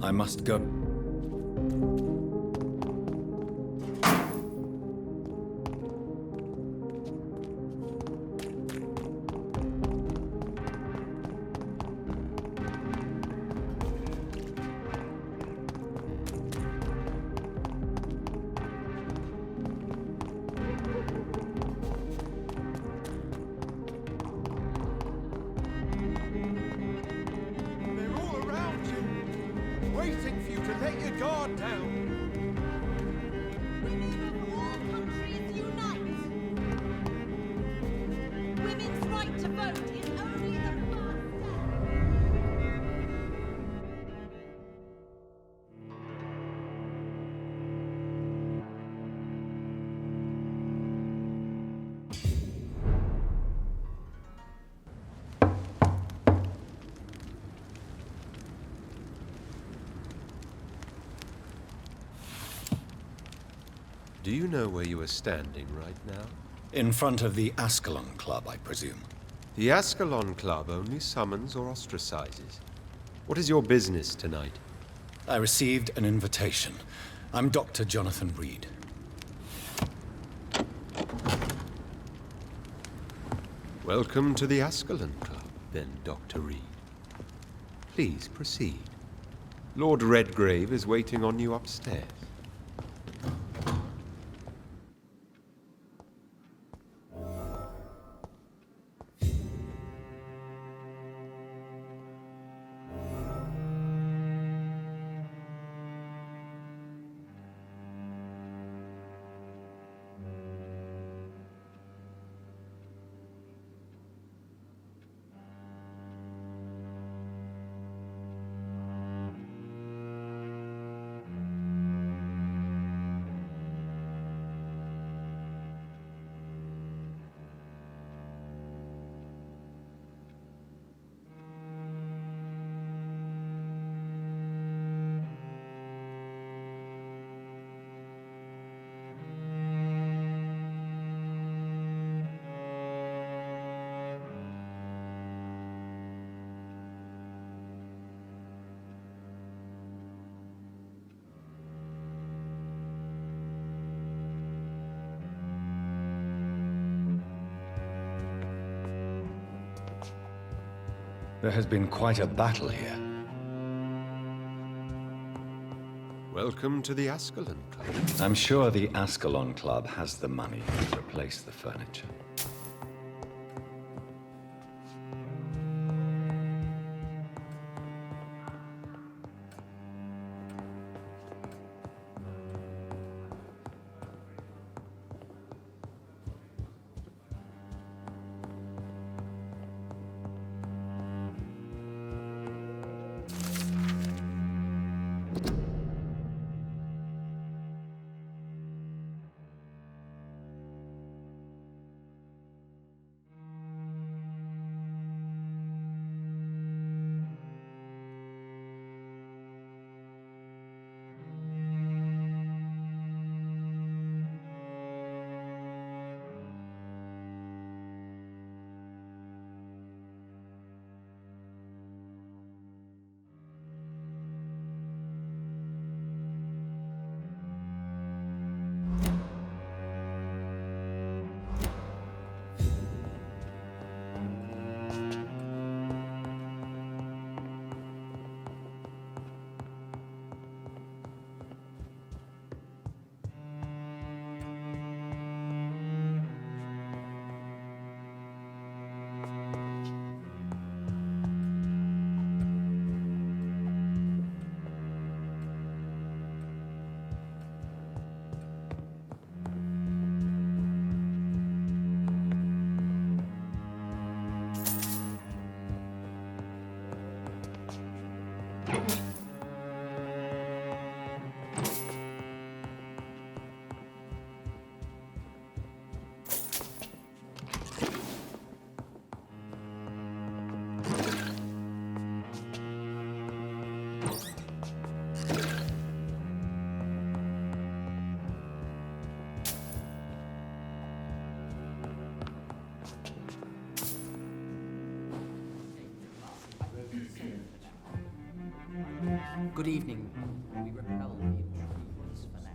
I must go. Waiting for you to let your guard down. All countries unite. Women's right to vote is only the first step. Do you know where you are standing right now? In front of the Ascalon Club, I presume. The Ascalon Club only summons or ostracizes. What is your business tonight? I received an invitation. I'm Dr. Jonathan Reed. Welcome to the Ascalon Club, then, Dr. Reed. Please proceed. Lord Redgrave is waiting on you upstairs. There has been quite a battle here. Welcome to the Ascalon Club. I'm sure the Ascalon Club has the money to replace the furniture. Good evening. We repel the intruders for now.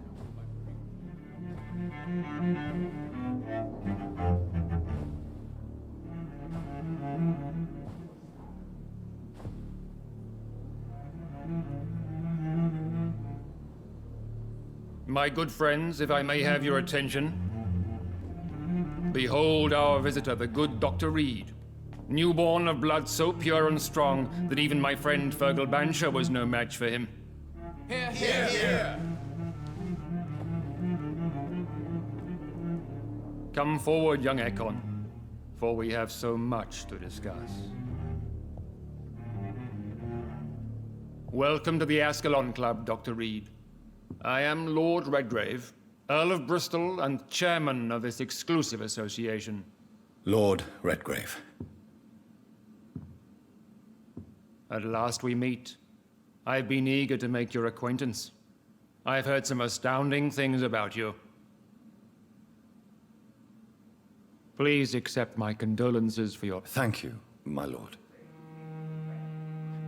My good friends, if I may have your attention. Behold our visitor, the good Dr. Reed. Newborn of blood so pure and strong that even my friend Fergal Bansher was no match for him. Here! Come forward, young Ekon, for we have so much to discuss. Welcome to the Ascalon Club, Dr. Reed. I am Lord Redgrave, Earl of Bristol and chairman of this exclusive association. Lord Redgrave. At last we meet. I've been eager to make your acquaintance. I've heard some astounding things about you. Please accept my condolences for your... Thank you, my lord.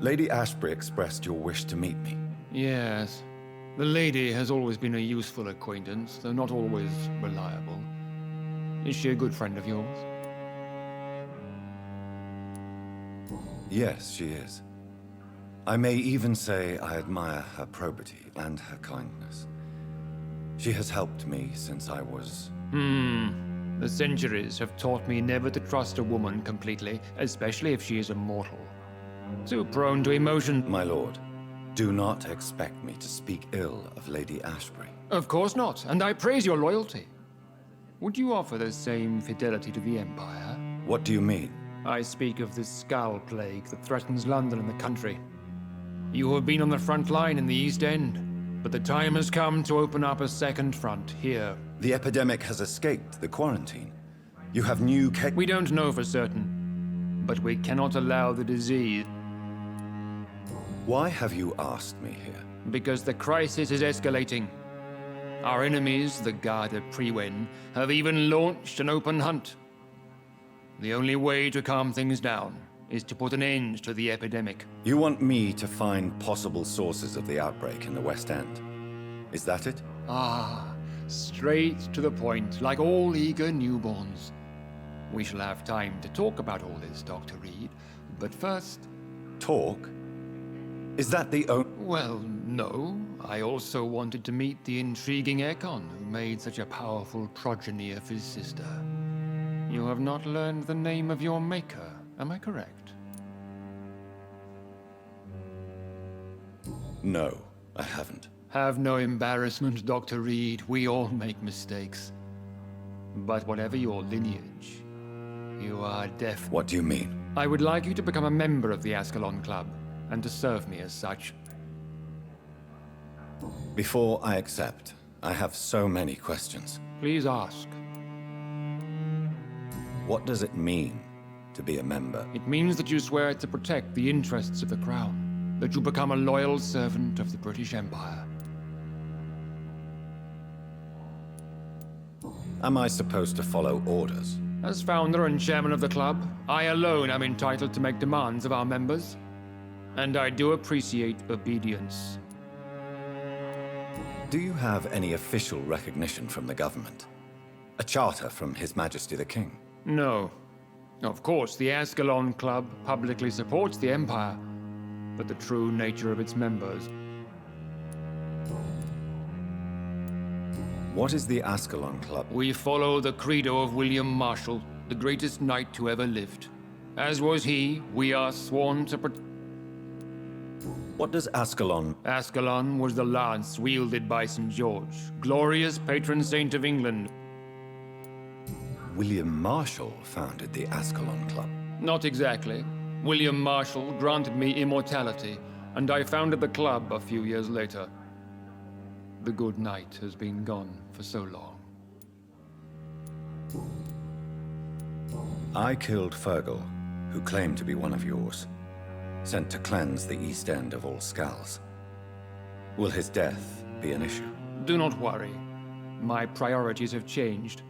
Lady Ashbury expressed your wish to meet me. Yes. The lady has always been a useful acquaintance, though not always reliable. Is she a good friend of yours? Yes, she is. I may even say I admire her probity and her kindness. She has helped me since I was... The centuries have taught me never to trust a woman completely, especially if she is a mortal. Too prone to emotion. My lord, do not expect me to speak ill of Lady Ashbury. Of course not, and I praise your loyalty. Would you offer the same fidelity to the Empire? What do you mean? I speak of the Skull Plague that threatens London and the country. You have been on the front line in the East End, but the time has come to open up a second front here. The epidemic has escaped the quarantine. You have new We don't know for certain, but we cannot allow the disease. Why have you asked me here? Because the crisis is escalating. Our enemies, the Garda Priwen, have even launched an open hunt. The only way to calm things down is to put an end to the epidemic. You want me to find possible sources of the outbreak in the West End. Is that it? Ah, straight to the point, like all eager newborns. We shall have time to talk about all this, Dr. Reed, but first... Talk? Is that the only... Well, no. I also wanted to meet the intriguing Ekon, who made such a powerful progeny of his sister. You have not learned the name of your maker, am I correct? No, I haven't. Have no embarrassment, Dr. Reed. We all make mistakes. But whatever your lineage, you are deaf. What do you mean? I would like you to become a member of the Ascalon Club, and to serve me as such. Before I accept, I have so many questions. Please ask. What does it mean to be a member? It means that you swear to protect the interests of the Crown, that you become a loyal servant of the British Empire. Am I supposed to follow orders? As founder and chairman of the club, I alone am entitled to make demands of our members. And I do appreciate obedience. Do you have any official recognition from the government? A charter from His Majesty the King? No. Of course, the Ascalon Club publicly supports the Empire, but the true nature of its members... What is the Ascalon Club? We follow the credo of William Marshall, the greatest knight who ever lived. As was he, we are sworn to protect... What does Ascalon... Ascalon was the lance wielded by St. George, glorious patron saint of England. William Marshall founded the Ascalon Club. Not exactly. William Marshall granted me immortality, and I founded the club a few years later. The good knight has been gone for so long. I killed Fergal, who claimed to be one of yours, sent to cleanse the East End of all skulls. Will his death be an issue? Do not worry. My priorities have changed.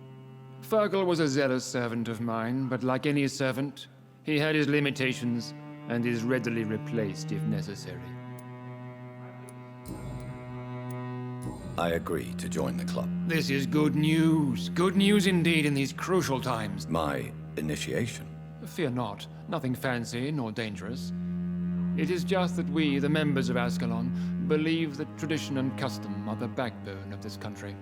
Fergal was a zealous servant of mine, but like any servant, he had his limitations and is readily replaced if necessary. I agree to join the club. This is good news. Good news indeed in these crucial times. My initiation. Fear not. Nothing fancy nor dangerous. It is just that we, the members of Ascalon, believe that tradition and custom are the backbone of this country.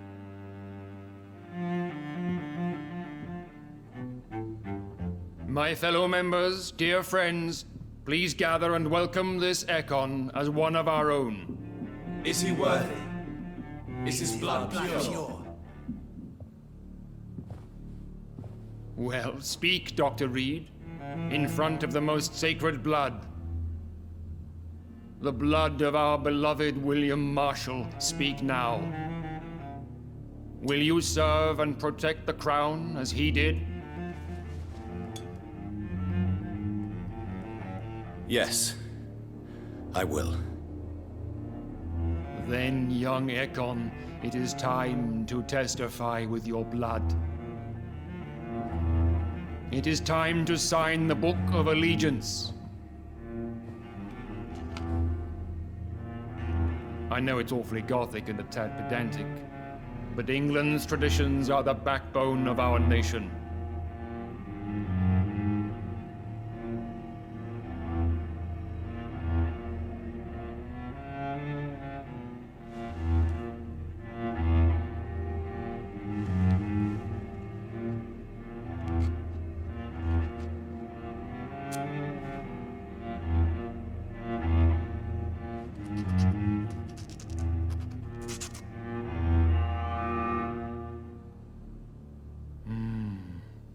My fellow members, dear friends, please gather and welcome this Ekon as one of our own. Is he worthy? Is his blood pure? Well, speak, Dr. Reed, in front of the most sacred blood. The blood of our beloved William Marshall, speak now. Will you serve and protect the crown as he did? Yes, I will. Then, young Ekon, it is time to testify with your blood. It is time to sign the Book of Allegiance. I know it's awfully gothic and a tad pedantic, but England's traditions are the backbone of our nation.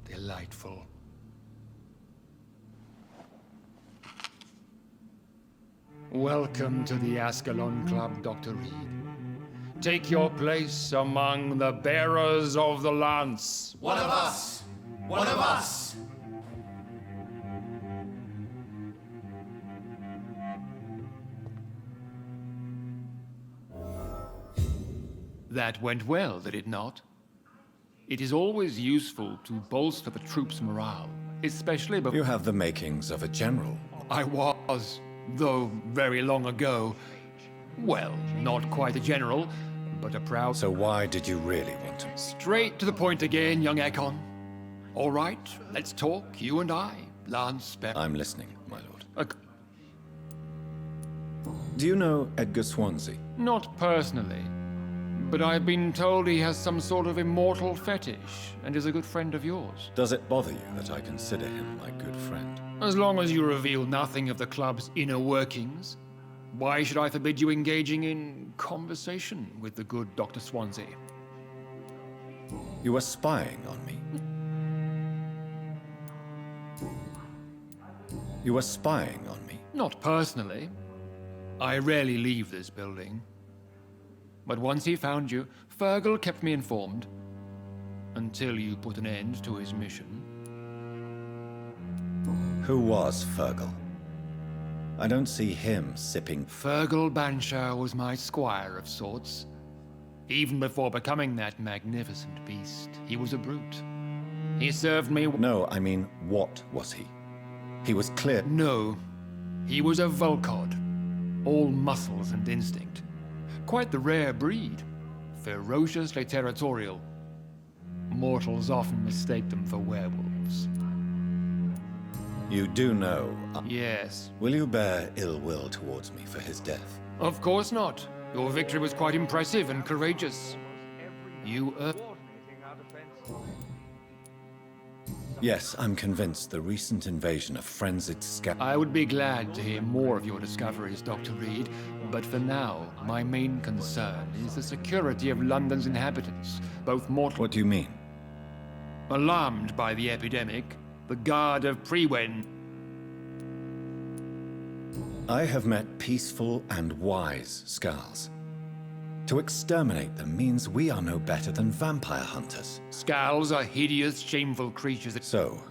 Delightful. Welcome to the Ascalon Club, Dr. Reed. Take your place among the bearers of the lance. One of us! One of us! That went well, did it not? It is always useful to bolster the troops' morale, especially before... You have the makings of a general. I was, though very long ago. Well, not quite a general, but a proud... So why did you really want him? Straight to the point again, young Ekon. All right, let's talk, you and I, Lance Bear. I'm listening, my lord. Do you know Edgar Swansea? Not personally, but I've been told he has some sort of immortal fetish and is a good friend of yours. Does it bother you that I consider him my good friend? As long as you reveal nothing of the club's inner workings, why should I forbid you engaging in conversation with the good Dr. Swansea? You are spying on me. You are spying on me. Not personally. I rarely leave this building. But once he found you, Fergal kept me informed. Until you put an end to his mission. Who was Fergal? I don't see him sipping... Fergal Banshire was my squire of sorts. Even before becoming that magnificent beast, he was a brute. He served me... No, I mean, what was he? He was clear... No, he was a Volcod. All muscles and instinct. Quite the rare breed. Ferociously territorial. Mortals often mistake them for werewolves. You do know... Yes. Will you bear ill will towards me for his death? Of course not. Your victory was quite impressive and courageous. You Yes, I'm convinced the recent invasion of frenzied I would be glad to hear more of your discoveries, Dr. Reed, but for now, my main concern is the security of London's inhabitants, both mortal... What do you mean? Alarmed by the epidemic, the Guard of Prewen... I have met peaceful and wise Skulls. To exterminate them means we are no better than vampire hunters. Skulls are hideous, shameful creatures that... So,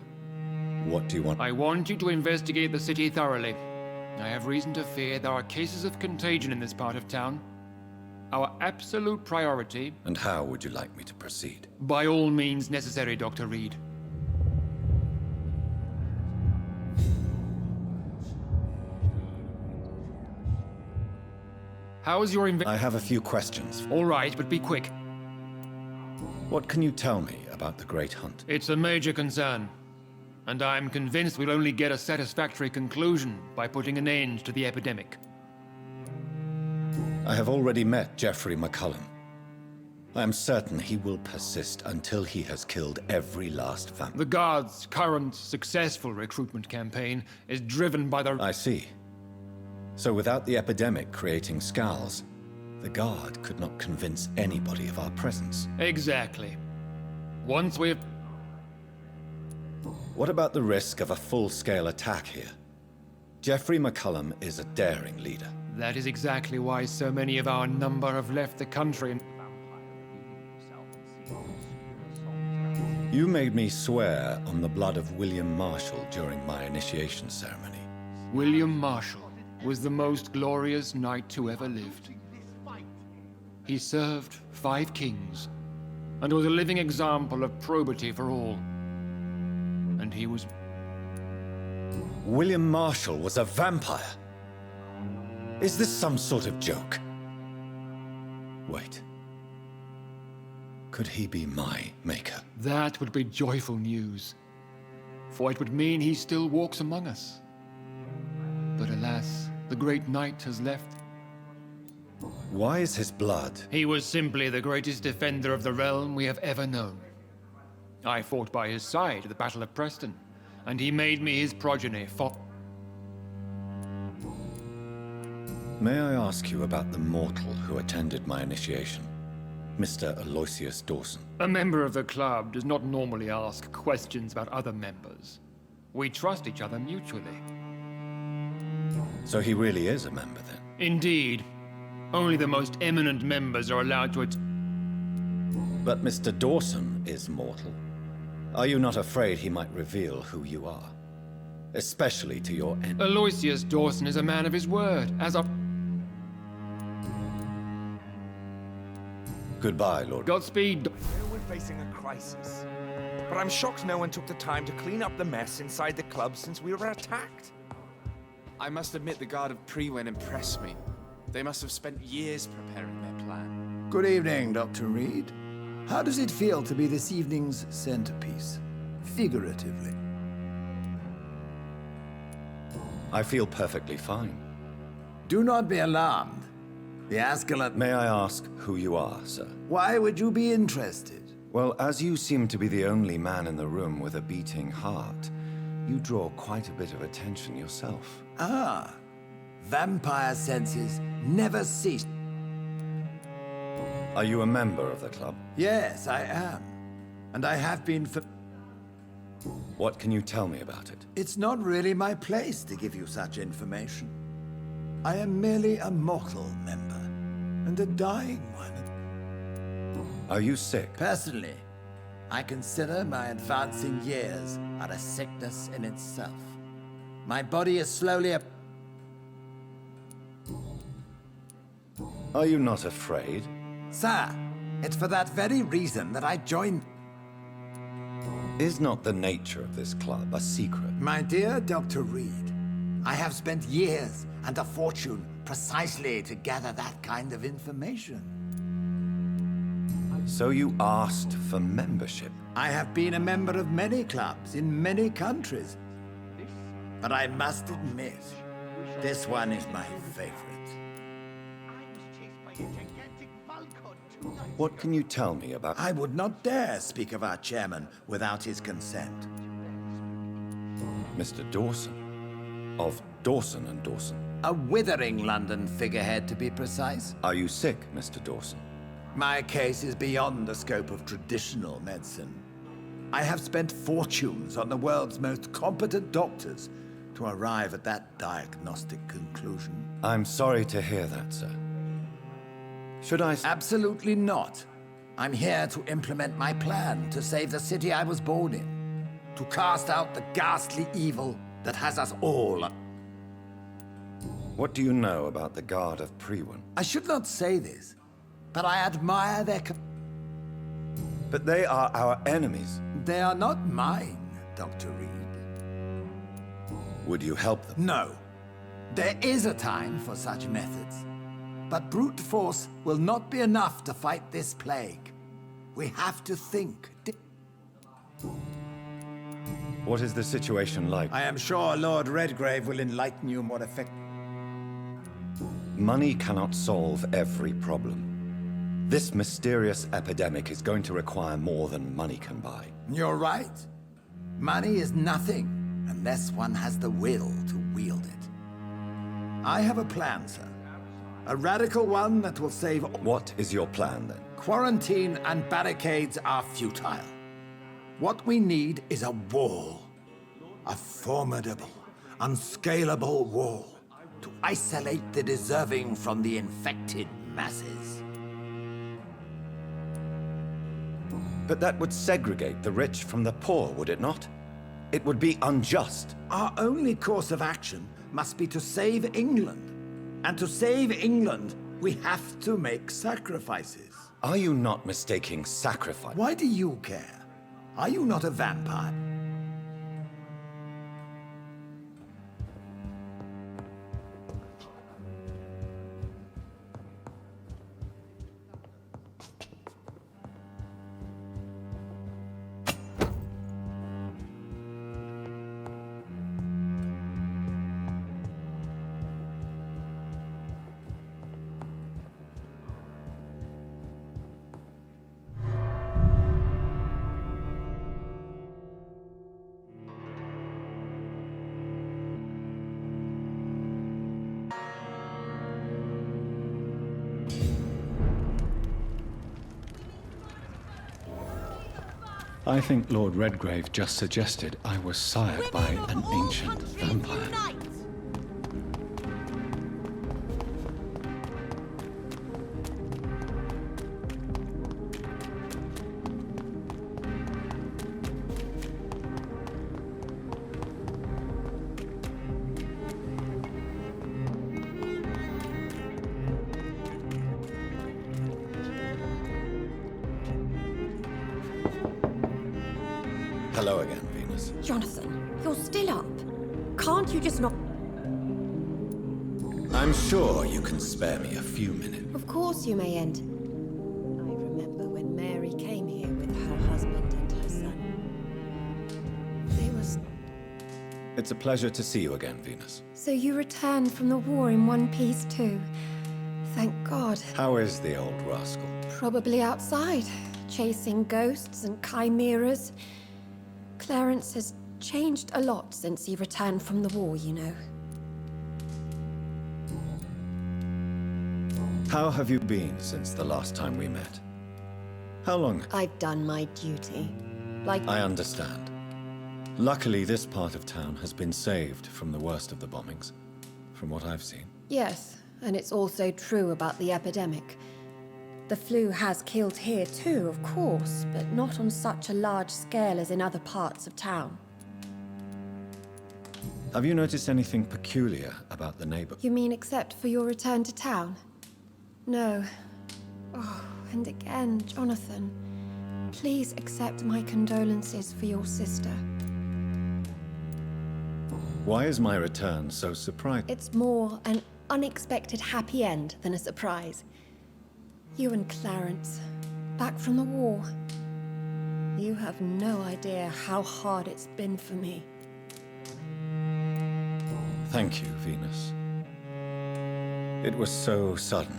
what do you want? I want you to investigate the city thoroughly. I have reason to fear there are cases of contagion in this part of town. Our absolute priority... And how would you like me to proceed? By all means necessary, Dr. Reed. How is your I have a few questions. All right, but be quick. What can you tell me about the Great Hunt? It's a major concern, and I'm convinced we'll only get a satisfactory conclusion by putting an end to the epidemic. I have already met Geoffrey McCullum. I am certain he will persist until he has killed every last vampire. The Guard's current successful recruitment campaign is driven by the... I see. So without the epidemic creating scowls, the Guard could not convince anybody of our presence. Exactly. Once we've... What about the risk of a full-scale attack here? Geoffrey McCullum is a daring leader. That is exactly why so many of our number have left the country. You made me swear on the blood of William Marshall during my initiation ceremony. William Marshall was the most glorious knight who ever lived. He served 5 kings, and was a living example of probity for all. And he was... William Marshall was a vampire? Is this some sort of joke? Wait. Could he be my maker? That would be joyful news, for it would mean he still walks among us. But alas, the great knight has left. Why is his blood? He was simply the greatest defender of the realm we have ever known. I fought by his side at the Battle of Preston, and he made me his progeny for... May I ask you about the mortal who attended my initiation? Mr. Aloysius Dawson. A member of the club does not normally ask questions about other members. We trust each other mutually. So he really is a member then? Indeed. Only the most eminent members are allowed to But Mr. Dawson is mortal. Are you not afraid he might reveal who you are? Especially to your enemy. Aloysius Dawson is a man of his word, as are... Goodbye, Lord. Godspeed. I know we're facing a crisis, but I'm shocked no one took the time to clean up the mess inside the club since we were attacked. I must admit the Guard of Prewen impressed me. They must have spent years preparing their plan. Good evening, Dr. Reed. How does it feel to be this evening's centerpiece? Figuratively. I feel perfectly fine. Do not be alarmed. The Ascalon... May I ask who you are, sir? Why would you be interested? Well, as you seem to be the only man in the room with a beating heart, you draw quite a bit of attention yourself. Ah. Vampire senses never cease. Are you a member of the club? Yes, I am. And I have been for... What can you tell me about it? It's not really my place to give you such information. I am merely a mortal member, and a dying one. Are you sick? Personally, I consider my advancing years are a sickness in itself. My body is slowly... Are you not afraid? Sir, it's for that very reason that I joined... Is not the nature of this club a secret? My dear Dr. Reed, I have spent years and a fortune precisely to gather that kind of information. So you asked for membership? I have been a member of many clubs in many countries. But I must admit, this one is my favorite. What can you tell me about... I would not dare speak of our chairman without his consent. Mr. Dawson? Of Dawson and Dawson? A withering London figurehead, to be precise. Are you sick, Mr. Dawson? My case is beyond the scope of traditional medicine. I have spent fortunes on the world's most competent doctors to arrive at that diagnostic conclusion. I'm sorry to hear that, sir. Should I... Absolutely not. I'm here to implement my plan to save the city I was born in. To cast out the ghastly evil that has us all. What do you know about the Guard of Prewen? I should not say this, but I admire their... But they are our enemies. They are not mine, Dr. Reed. Would you help them? No. There is a time for such methods. But brute force will not be enough to fight this plague. We have to think. What is the situation like? I am sure Lord Redgrave will enlighten you more effectively. Money cannot solve every problem. This mysterious epidemic is going to require more than money can buy. You're right. Money is nothing unless one has the will to wield it. I have a plan, sir. A radical one that will save... What is your plan, then? Quarantine and barricades are futile. What we need is a wall. A formidable, unscalable wall to isolate the deserving from the infected masses. But that would segregate the rich from the poor, would it not? It would be unjust. Our only course of action must be to save England. And to save England, we have to make sacrifices. Are you not mistaking sacrifice? Why do you care? Are you not a vampire? I think Lord Redgrave just suggested I was sired by an ancient vampire. Hello again, Venus. Jonathan, you're still up. Can't you just not... I'm sure you can spare me a few minutes. Of course you may end. I remember when Mary came here with her husband and her son. They was... It's a pleasure to see you again, Venus. So you returned from the war in one piece too. Thank God. How is the old rascal? Probably outside, chasing ghosts and chimeras. Clarence has changed a lot since he returned from the war, you know. How have you been since the last time we met? How long? I've done my duty. Like... I understand. Luckily, this part of town has been saved from the worst of the bombings, from what I've seen. Yes, and it's also true about the epidemic. The flu has killed here too, of course, but not on such a large scale as in other parts of town. Have you noticed anything peculiar about the neighbor? You mean except for your return to town? No. Oh, and again, Jonathan, please accept my condolences for your sister. Why is my return so surprising? It's more an unexpected happy end than a surprise. You and Clarence, back from the war. You have no idea how hard it's been for me. Thank you, Venus. It was so sudden.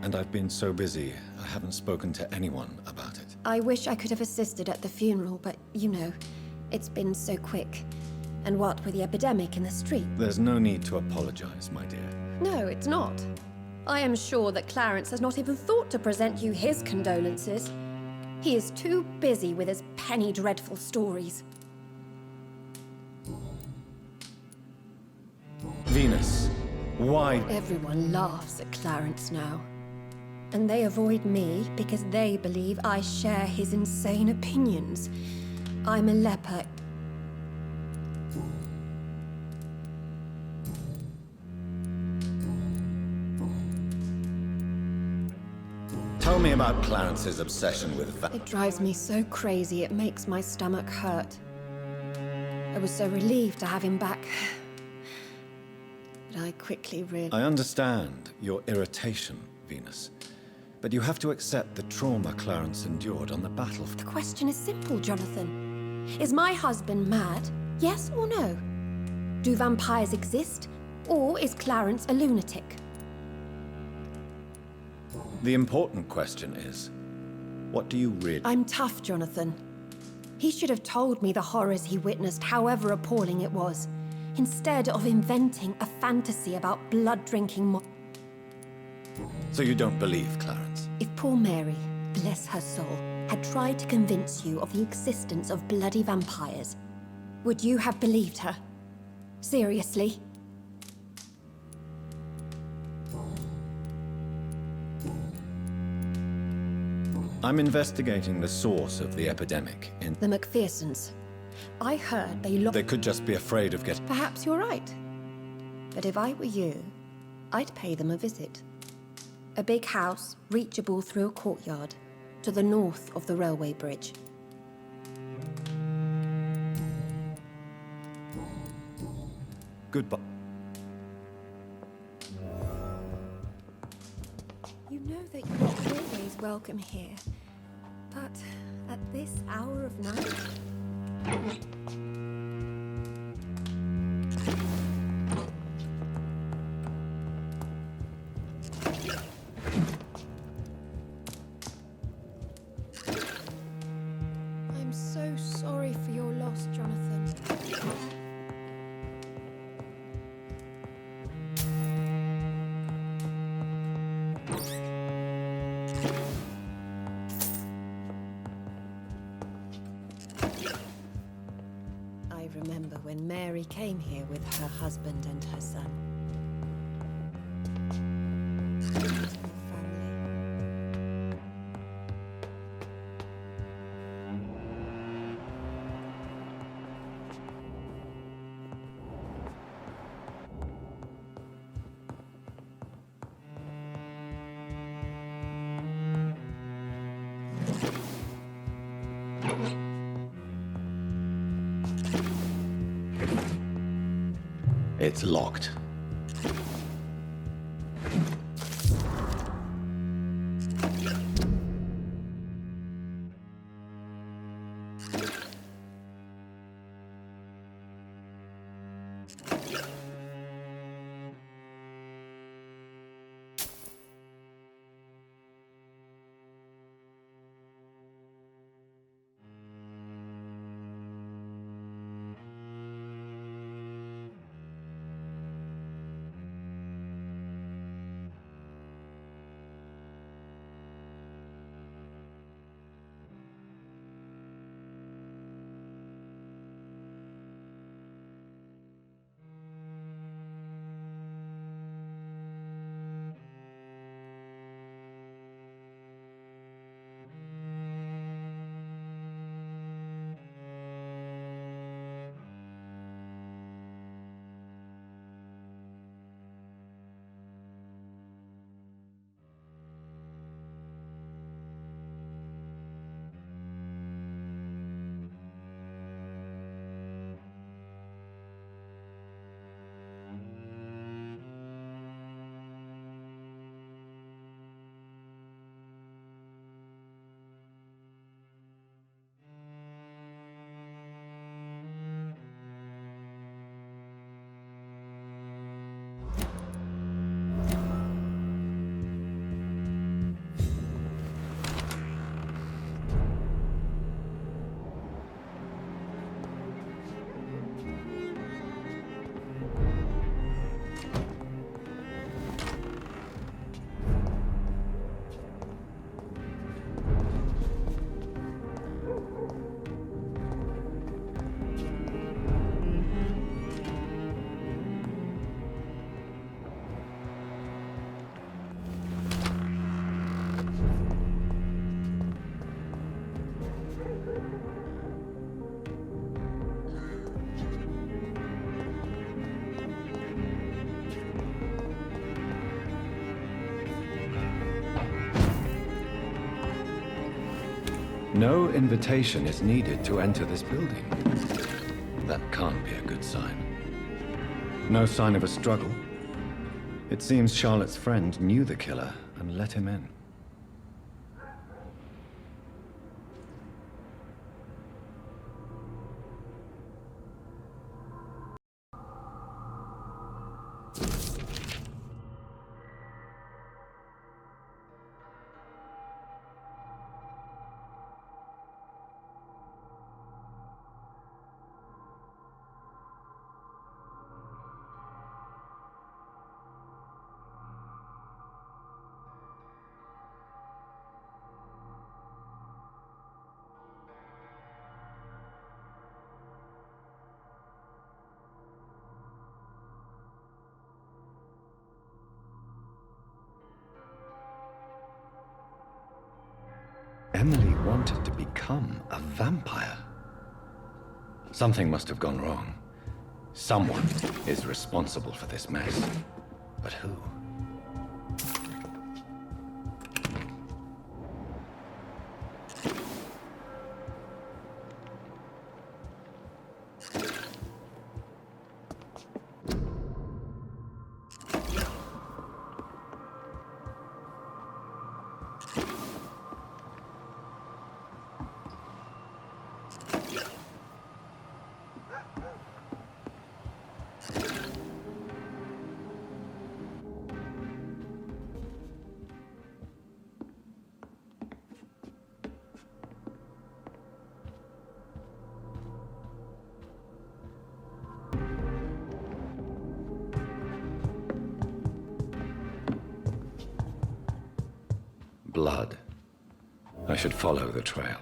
And I've been so busy, I haven't spoken to anyone about it. I wish I could have assisted at the funeral, but you know, it's been so quick. And what with the epidemic in the street? There's no need to apologize, my dear. No, it's not. I am sure that Clarence has not even thought to present you his condolences. He is too busy with his penny dreadful stories. Venus, why? Everyone laughs at Clarence now. And they avoid me because they believe I share his insane opinions. I'm a leper. Tell me about Clarence's obsession with It drives me so crazy it makes my stomach hurt. I was so relieved to have him back. But I quickly realized... I understand your irritation, Venus. But you have to accept the trauma Clarence endured on the battlefield. The question is simple, Jonathan. Is my husband mad? Yes or no? Do vampires exist? Or is Clarence a lunatic? The important question is, what do you really... I'm tough, Jonathan. He should have told me the horrors he witnessed, however appalling it was, instead of inventing a fantasy about blood-drinking So you don't believe Clarence? If poor Mary, bless her soul, had tried to convince you of the existence of bloody vampires, would you have believed her? Seriously? I'm investigating the source of the epidemic in... The McPhersons. I heard They could just be afraid of getting... Perhaps you're right. But if I were you, I'd pay them a visit. A big house, reachable through a courtyard, to the north of the railway bridge. Goodbye. You know that you're always welcome here, but at this hour of night... I'm so sorry for your loss, Jonathan. I remember when Mary came here with her husband and her son. Beautiful family. It's locked. No invitation is needed to enter this building. That can't be a good sign. No sign of a struggle, It seems Charlotte's friend knew the killer and let him in. Emily wanted to become a vampire. Something must have gone wrong. Someone is responsible for this mess. But who? Blood. I should follow the trail.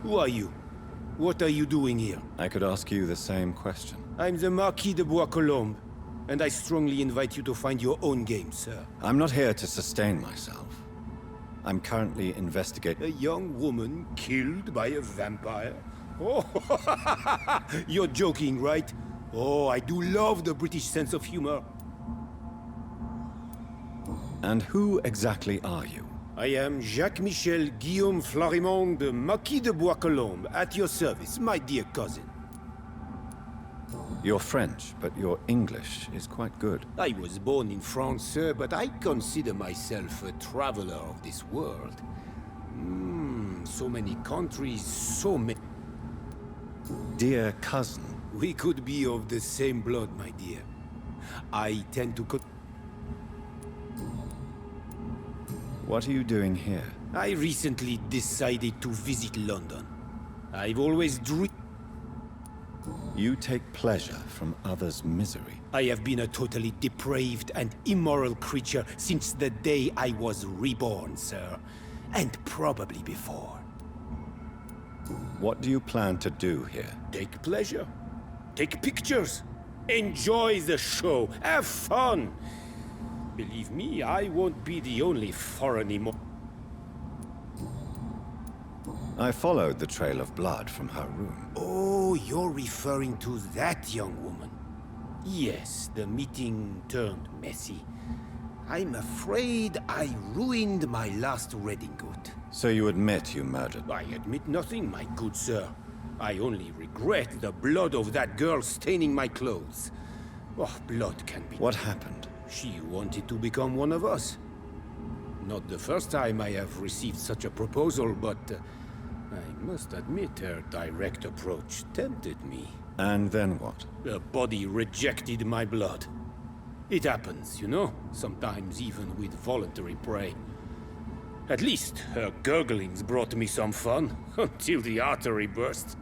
Who are you? What are you doing here? I could ask you the same question. I'm the Marquis de Bois-Colombes, and I strongly invite you to find your own game, sir. I'm not here to sustain myself. I'm currently investigating... A young woman killed by a vampire? Oh, you're joking, right? Oh, I do love the British sense of humor. And who exactly are you? I am Jacques-Michel Guillaume Florimond de Marquis de Bois-Colombes, at your service, my dear cousin. You're French, but your English is quite good. I was born in France, sir, but I consider myself a traveler of this world. So many countries, so many... Dear cousin. We could be of the same blood, my dear. I tend to... What are you doing here? I recently decided to visit London. I've always dreamed... You take pleasure from others' misery. I have been a totally depraved and immoral creature since the day I was reborn, sir. And probably before. What do you plan to do here? Take pleasure. Take pictures. Enjoy the show. Have fun. Believe me, I won't be the only foreign emo... I followed the trail of blood from her room. Oh, you're referring to that young woman. Yes, the meeting turned messy. I'm afraid I ruined my last redingote. So you admit you murdered? I admit nothing, my good sir. I only regret the blood of that girl staining my clothes. Oh, blood can be... What happened? She wanted to become one of us. Not the first time I have received such a proposal, but I must admit her direct approach tempted me. And then what? The body rejected my blood. It happens, you know, sometimes even with voluntary prey. At least her gurglings brought me some fun, until the artery burst.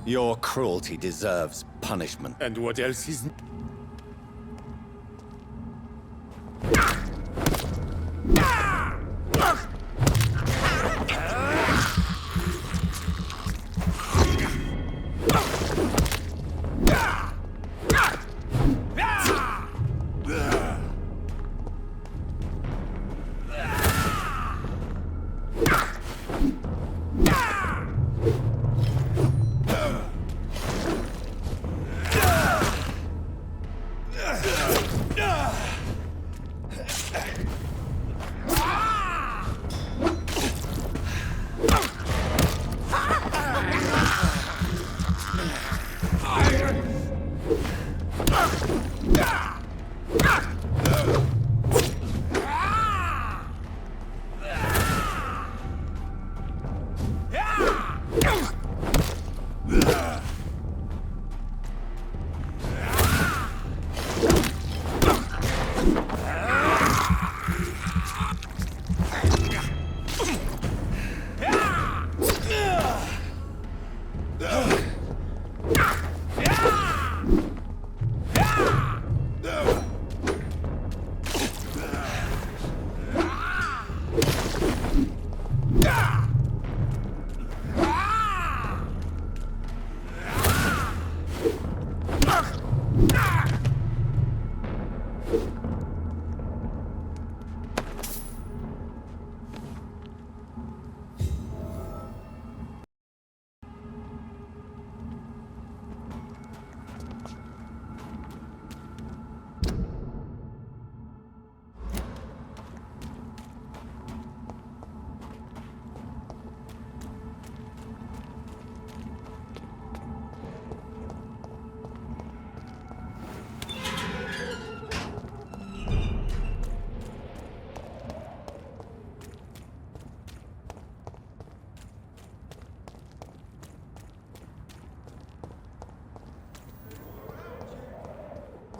Your cruelty deserves punishment. And what else is...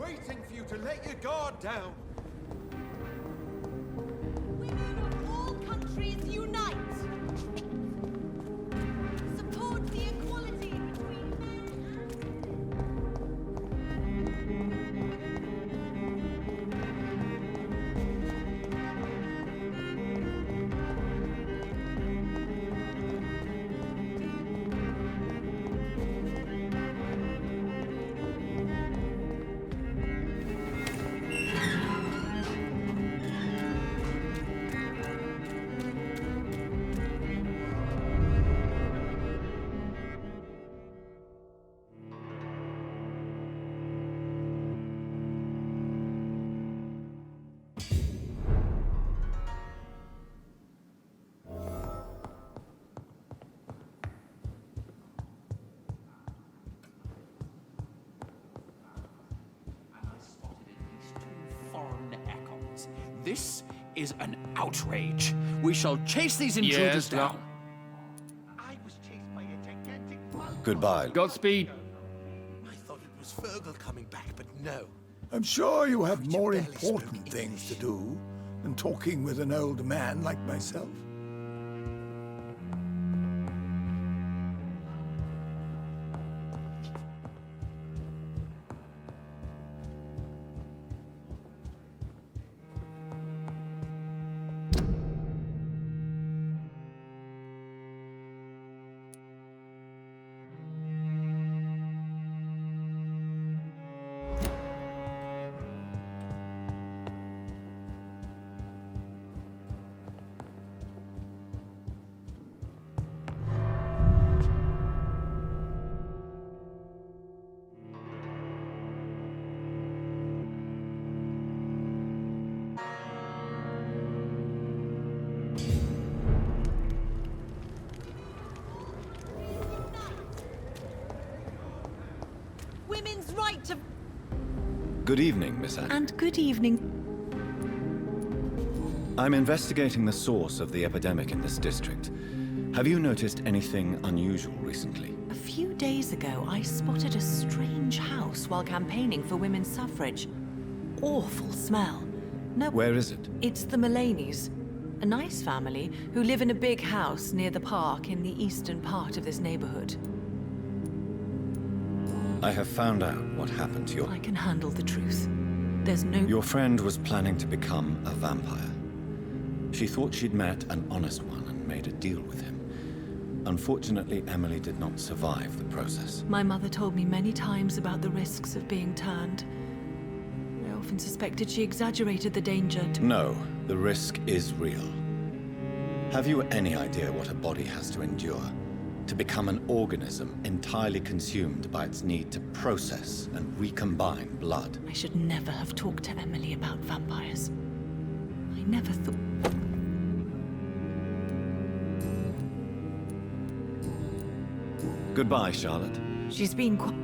Waiting for you to let your guard down. Women of all countries unite! Support the equality between men and This is an outrage. We shall chase these intruders down. I was chased by a gigantic monster. Goodbye. Godspeed. I thought it was Fergal coming back, but no. I'm sure you have more barely important spoke things to English. do than talking with an old man like myself. Good evening, Miss Anne. And good evening. I'm investigating the source of the epidemic in this district. Have you noticed anything unusual recently? A few days ago, I spotted a strange house while campaigning for women's suffrage. Awful smell. No. Where is it? It's the Mullaneys, a nice family who live in a big house near the park in the eastern part of this neighborhood. I have found out what happened to your... I can handle the truth. There's no... Your friend was planning to become a vampire. She thought she'd met an honest one and made a deal with him. Unfortunately, Emily did not survive the process. My mother told me many times about the risks of being turned. I often suspected she exaggerated the danger to... No, the risk is real. Have you any idea what a body has to endure? To become an organism entirely consumed by its need to process and recombine blood? I should never have talked to Emily about vampires. I never thought... Goodbye, Charlotte. She's been quite...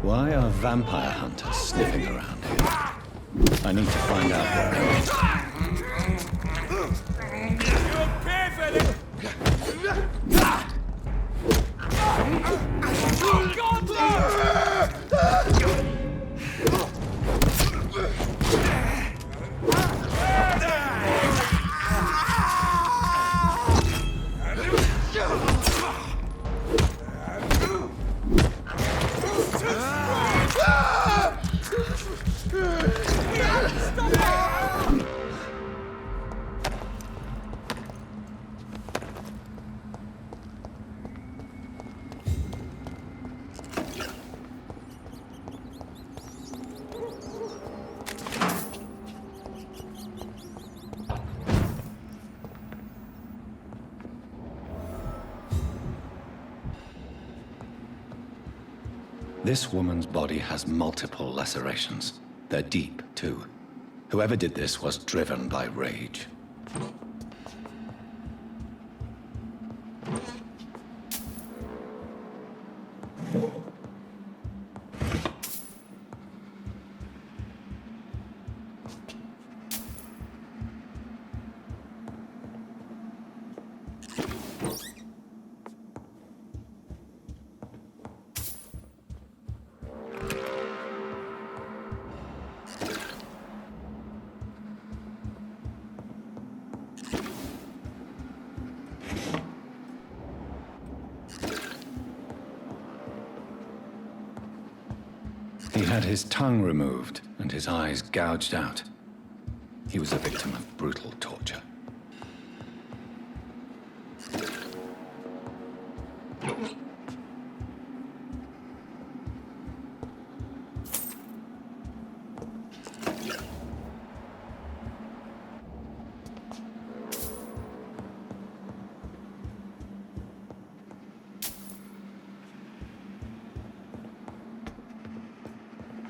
Why are vampire hunters sniffing around here? I need to find out where This woman's body has multiple lacerations. They're deep, too. Whoever did this was driven by rage. He had his tongue removed and his eyes gouged out. He was a victim of brutal torture.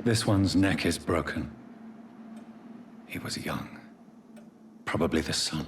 This one's neck is broken. He was young. Probably the son.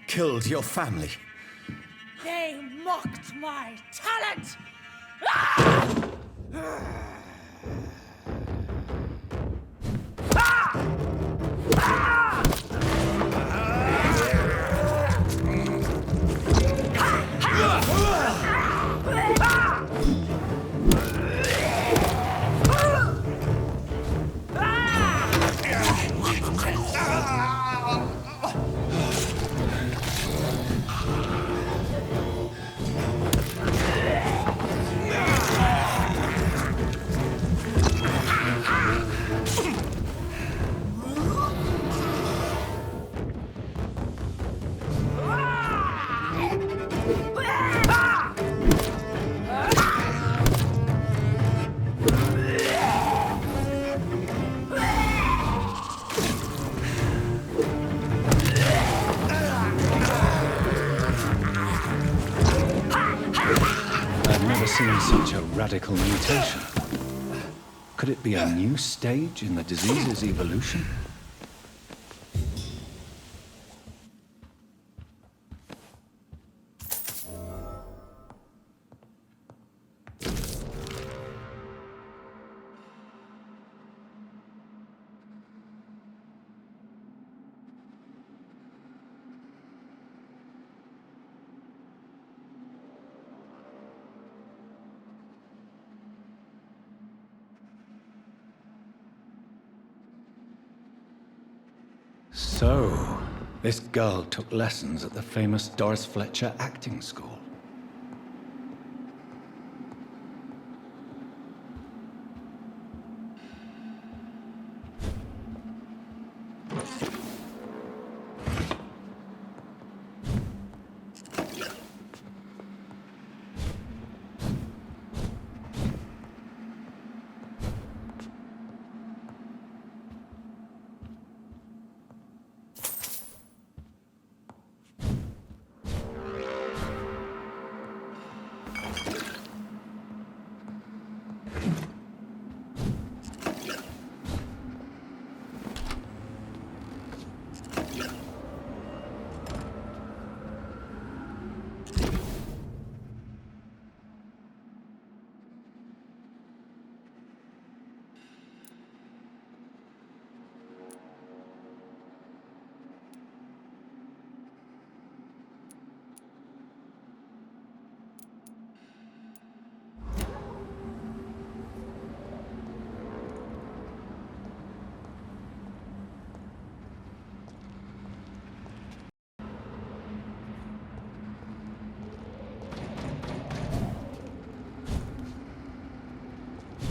killed your family. They mocked my talent! Seen such a radical mutation. Could it be a new stage in the disease's evolution? So, this girl took lessons at the famous Doris Fletcher acting school.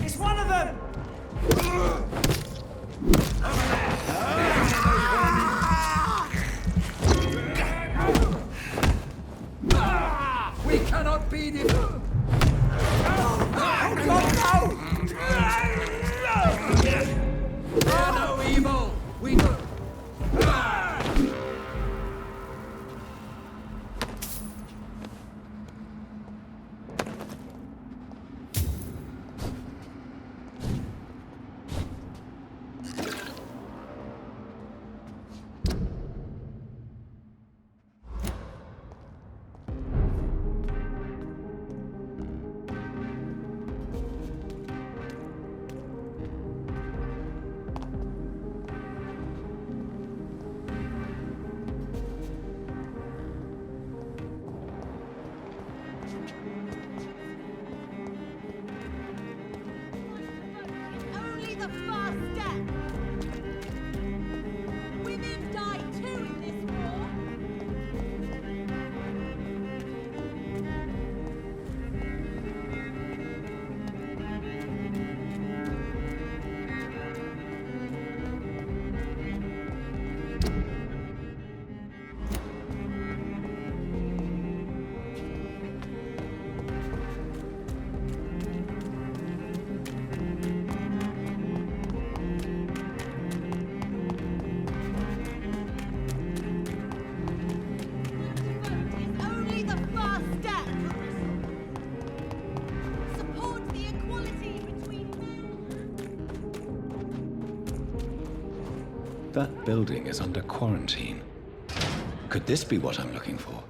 It's one of them! We cannot beat him! We are no evil! We know. Only the first step. Women die too in this war. Is only the first step. Support the equality between men. That building is under quarantine. Could this be what I'm looking for?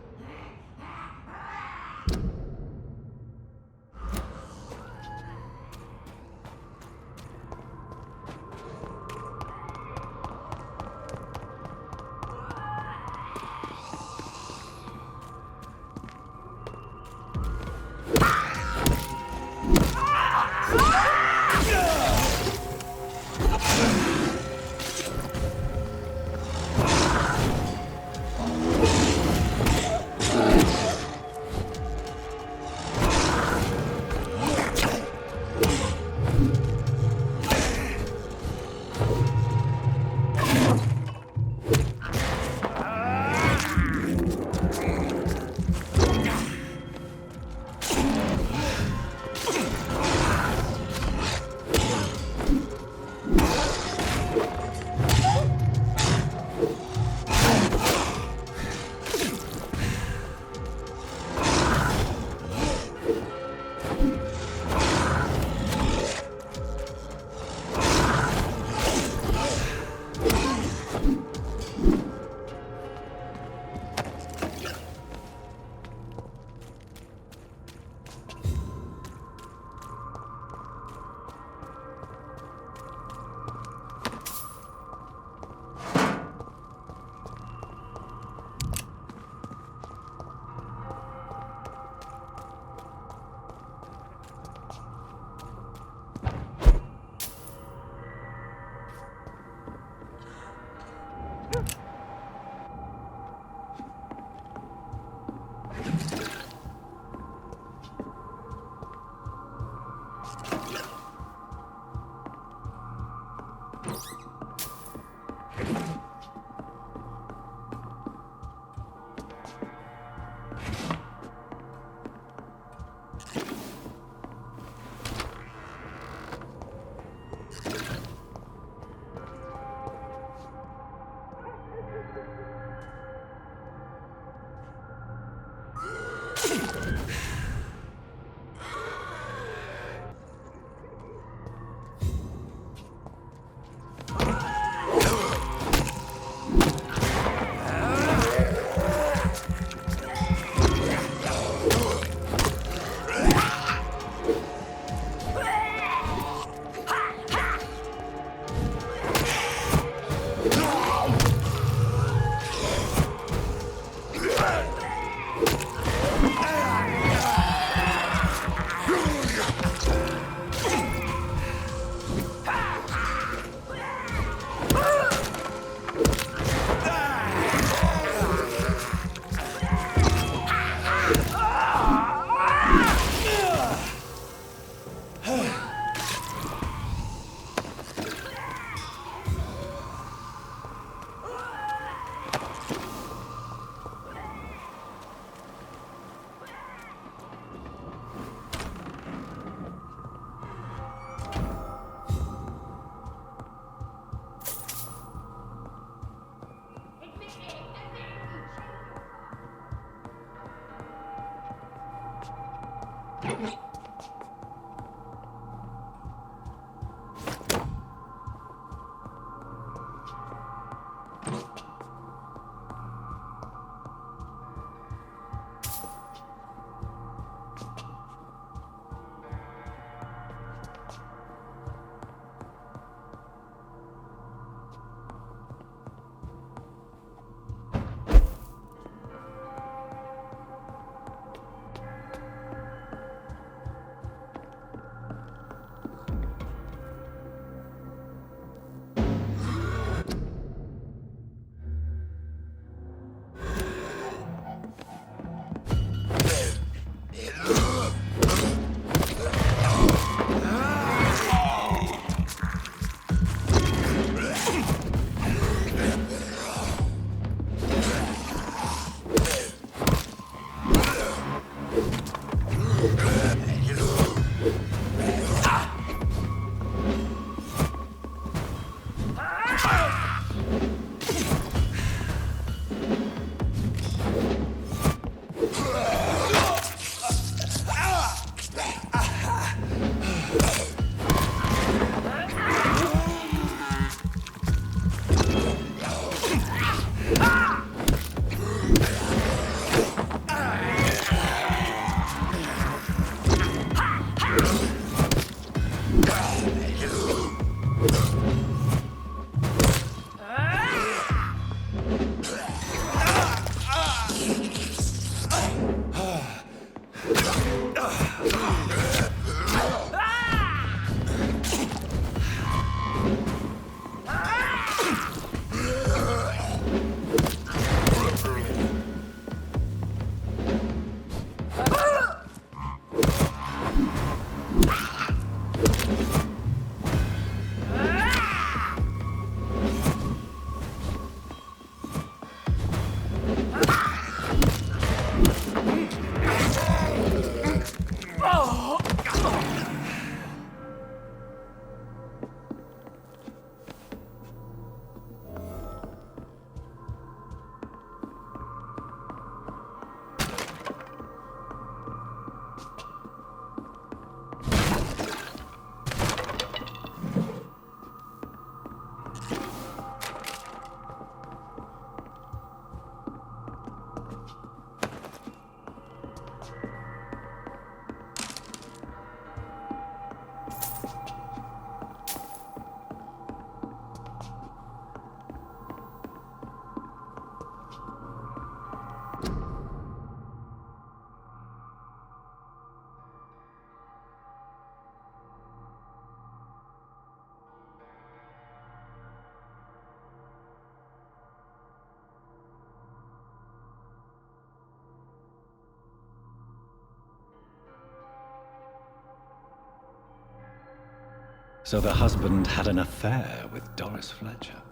So the husband had an affair with Doris Fletcher.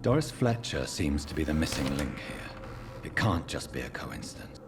Doris Fletcher seems to be the missing link here. It can't just be a coincidence.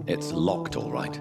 It's locked, all right.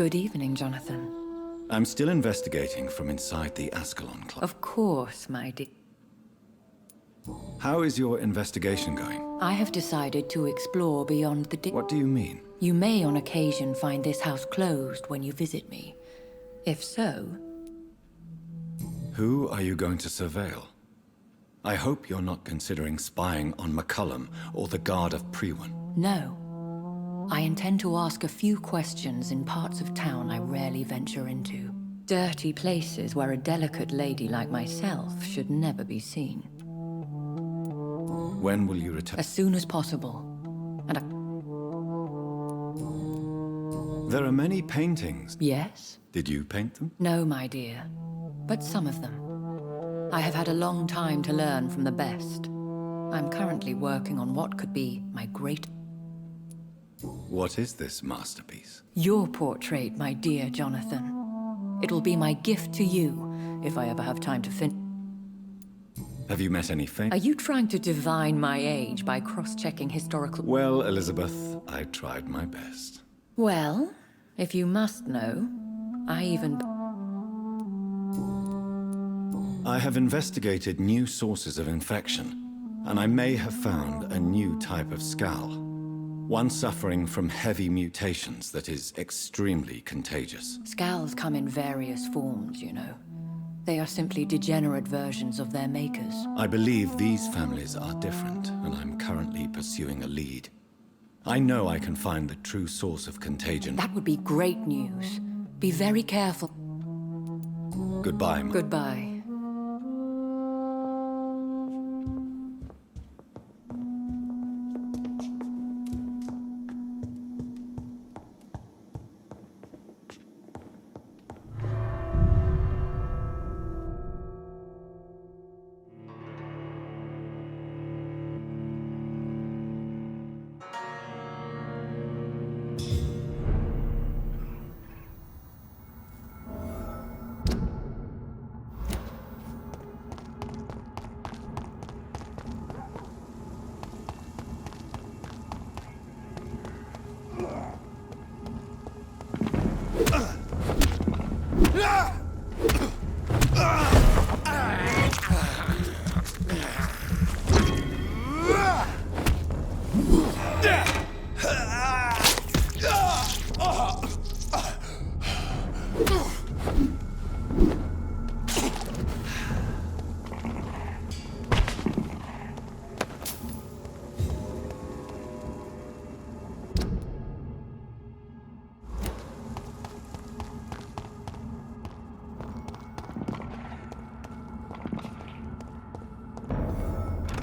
Good evening, Jonathan. I'm still investigating from inside the Ascalon Club. Of course, my dear. How is your investigation going? I have decided to explore beyond the... What do you mean? You may on occasion find this house closed when you visit me. If so... Who are you going to surveil? I hope you're not considering spying on McCullum or the Guard of Prewin. No. I intend to ask a few questions in parts of town I rarely venture into. Dirty places where a delicate lady like myself should never be seen. When will you return? As soon as possible. And There are many paintings. Yes? Did you paint them? No, my dear. But some of them. I have had a long time to learn from the best. I'm currently working on what could be my great... What is this masterpiece? Your portrait, my dear Jonathan. It will be my gift to you, if I ever have time to finish. Have you met any Are you trying to divine my age by cross-checking historical... Well, Elizabeth, I tried my best. Well, if you must know, I even... I have investigated new sources of infection, and I may have found a new type of scowl. One suffering from heavy mutations that is extremely contagious. Scowls come in various forms, you know. They are simply degenerate versions of their makers. I believe these families are different, and I'm currently pursuing a lead. I know I can find the true source of contagion. That would be great news. Be very careful. Goodbye, Goodbye.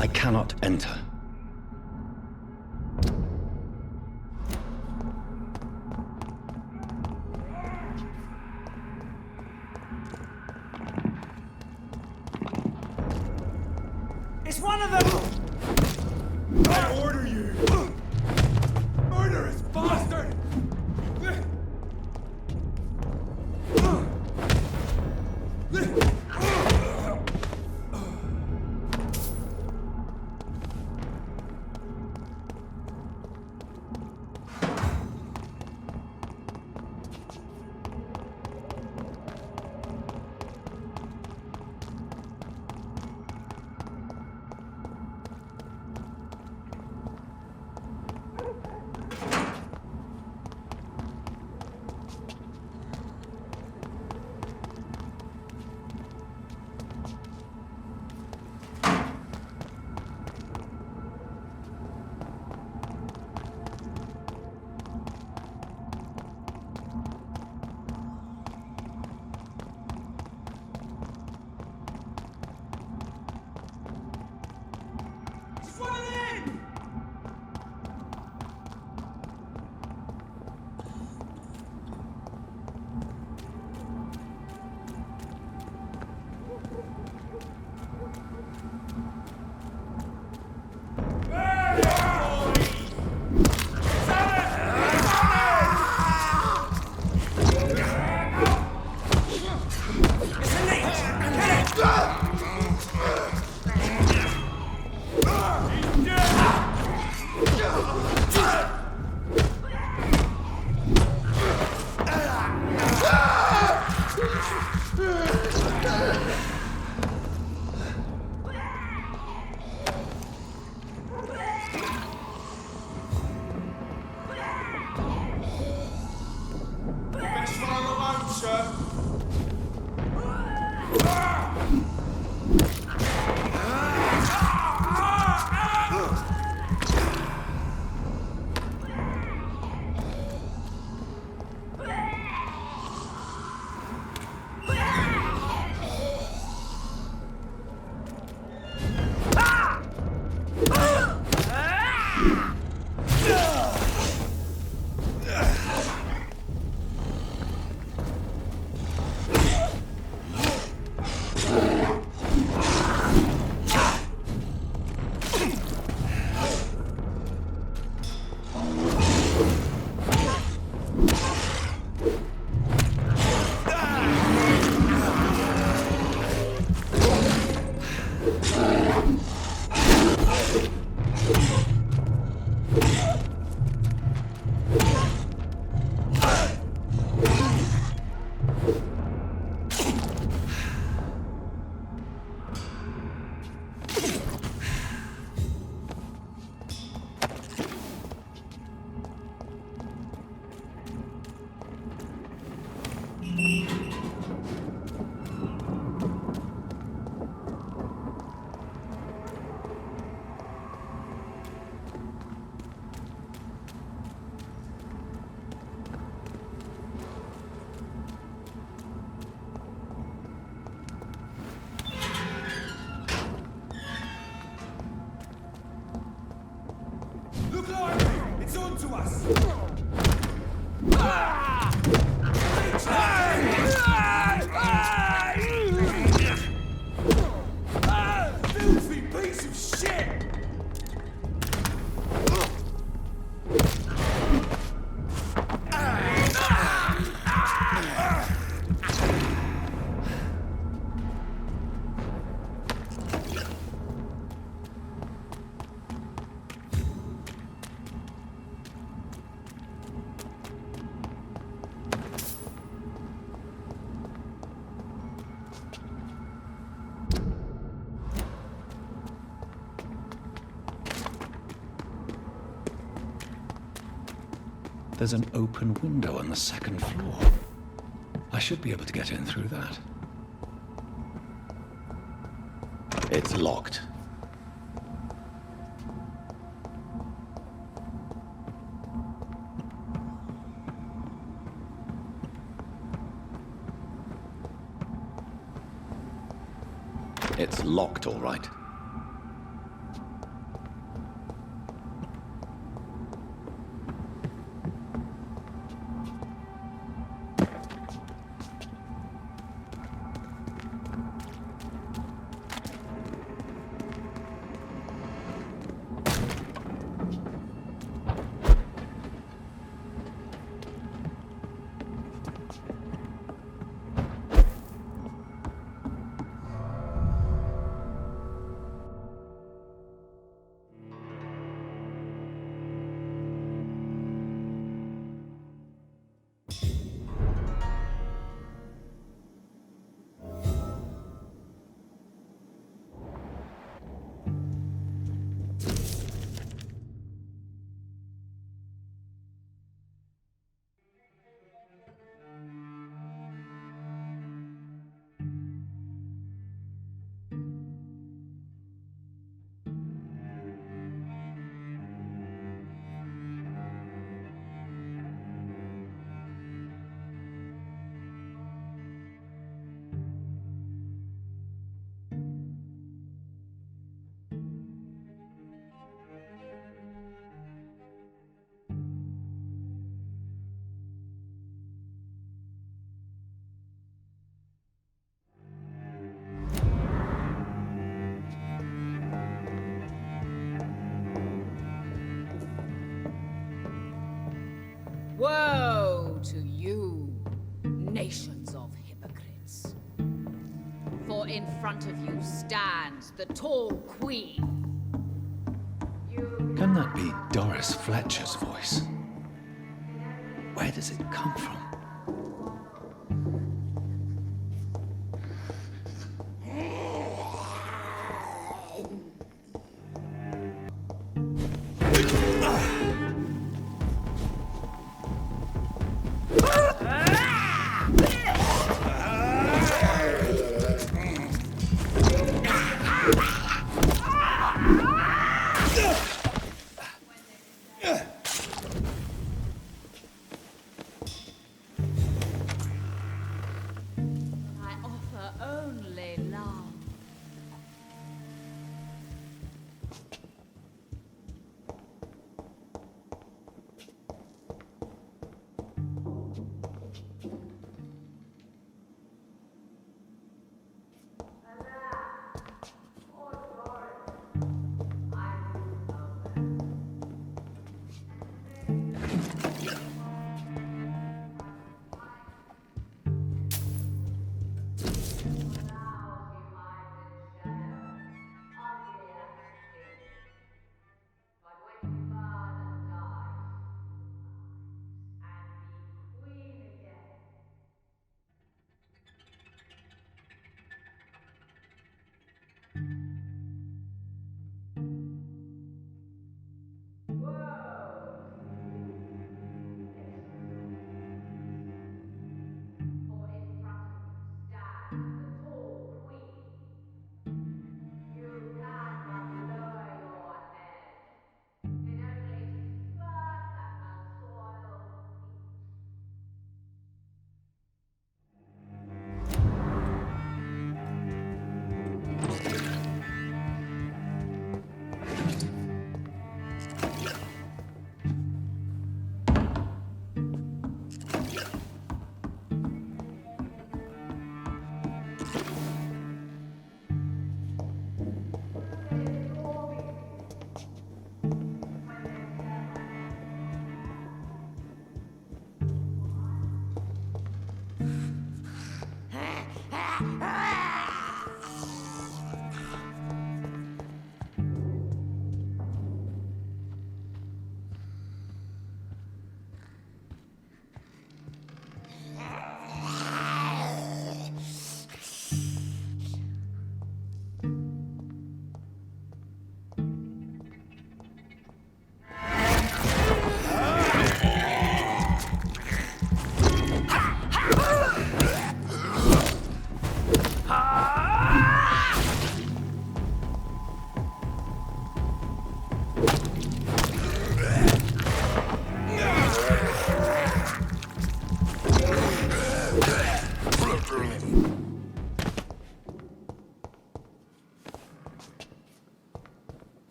I cannot enter. It's one of them! I order you! Murderous bastard! There's an open window on the second floor. I should be able to get in through that. It's locked. It's locked, all right. nations of hypocrites. For in front of you stands the tall queen. Can that be Doris Fletcher's voice? Where does it come from? I offer only love.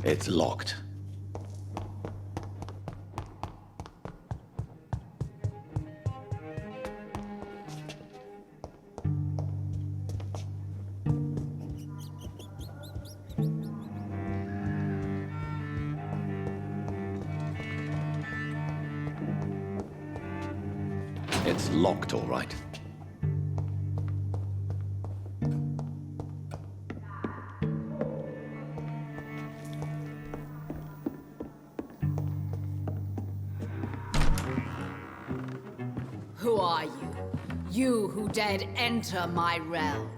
It's locked. It's locked, all right. Who are you? You who dared enter my realm.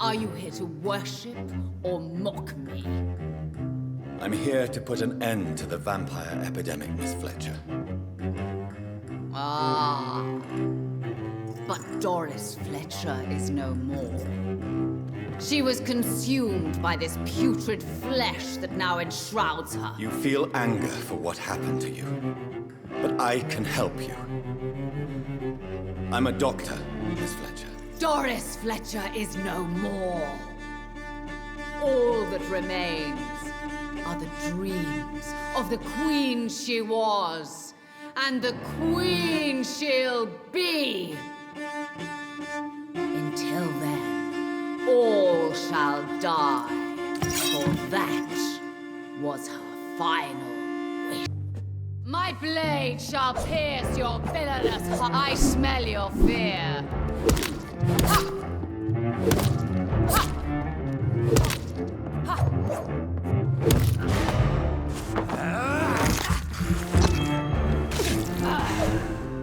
Are you here to worship or mock me? I'm here to put an end to the vampire epidemic, Miss Fletcher. Ah. But Doris Fletcher is no more. She was consumed by this putrid flesh that now enshrouds her. You feel anger for what happened to you, but I can help you. I'm a doctor, Miss Fletcher. Doris Fletcher is no more. All that remains are the dreams of the queen she was, and the queen she'll be. Until then, shall die, for that was her final wish. My blade shall pierce your villainous heart. I smell your fear. Ha! Ha!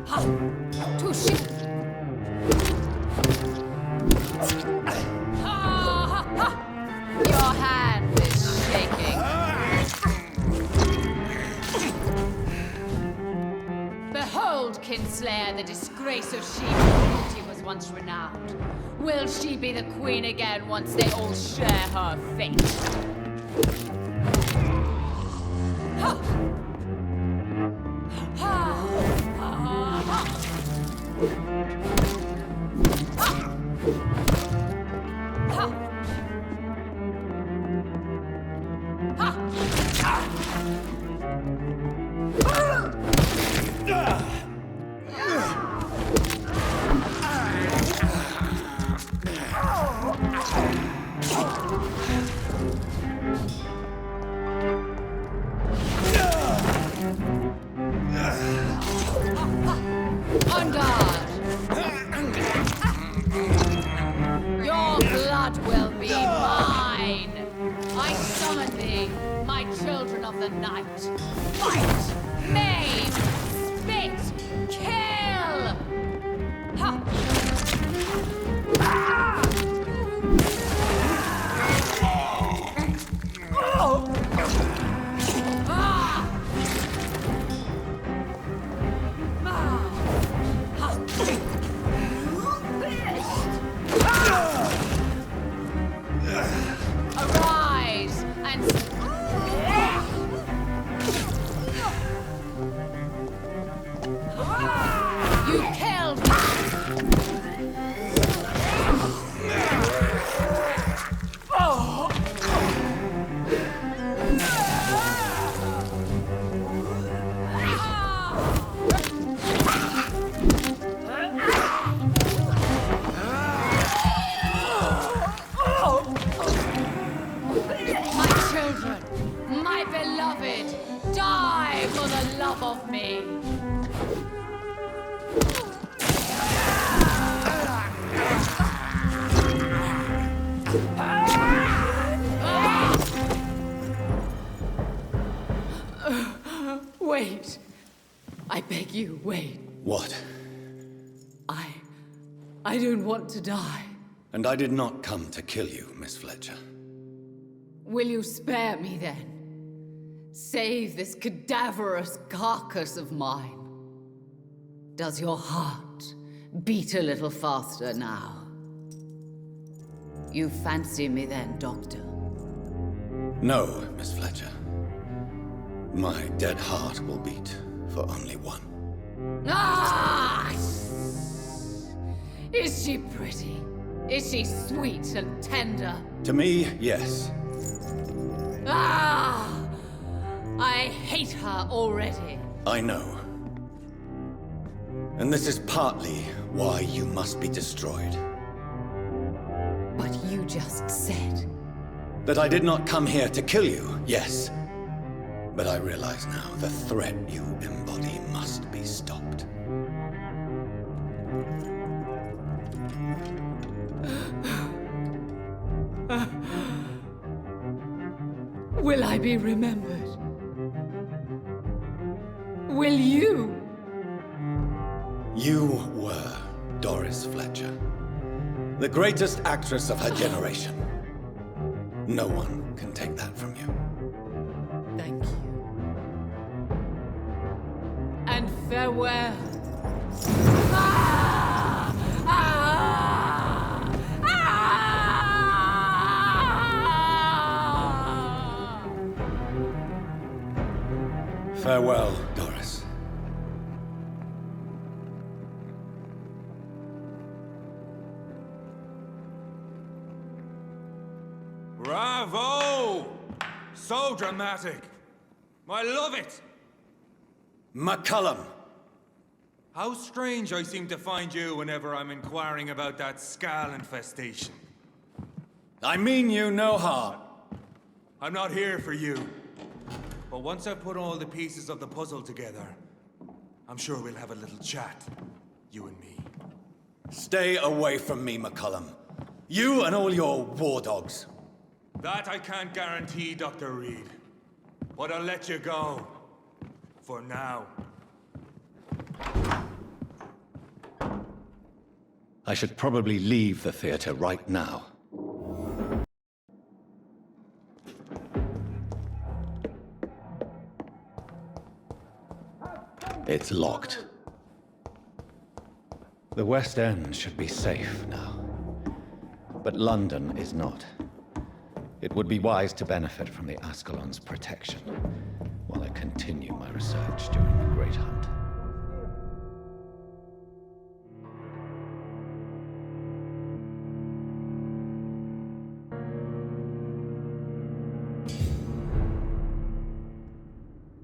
Ha! Touche! Your hand is shaking. Behold, Kinslayer, the disgrace of she whose beauty was once renowned. Will she be the queen again once they all share her fate? Ha! Ha! Ha! Ha! On guard! Your blood will be mine! I summon thee, my children of the night! Fight! Maim! Spit! Kill! Ha! Arise and you killed me. My children, my beloved, die for the love of me. Wait. I beg you, wait. What? I don't want to die. And I did not come to kill you, Miss Fletcher. Will you spare me then? Save this cadaverous carcass of mine. Does your heart beat a little faster now? You fancy me then, Doctor? No, Miss Fletcher. My dead heart will beat for only one. Ah! Is she pretty? Is she sweet and tender? To me, yes. Ah! I hate her already. I know. And this is partly why you must be destroyed. But you just said... That I did not come here to kill you, yes. But I realize now the threat you embody must be stopped. Will I be remembered? Will you? You were Doris Fletcher, the greatest actress of her generation. No one can take that from you. Thank you. And farewell. Ah! Ah! Ah! Farewell, Doris. Bravo! So dramatic. I love it. McCullum! How strange I seem to find you whenever I'm inquiring about that Skal infestation. I mean you no harm. I'm not here for you. But once I've put all the pieces of the puzzle together, I'm sure we'll have a little chat, you and me. Stay away from me, McCullum. You and all your war dogs. That I can't guarantee, Dr. Reed. But I'll let you go. For now. I should probably leave the theater right now. It's locked. The West End should be safe now. But London is not. It would be wise to benefit from the Ascalon's protection while I continue my research during the Great Hunt.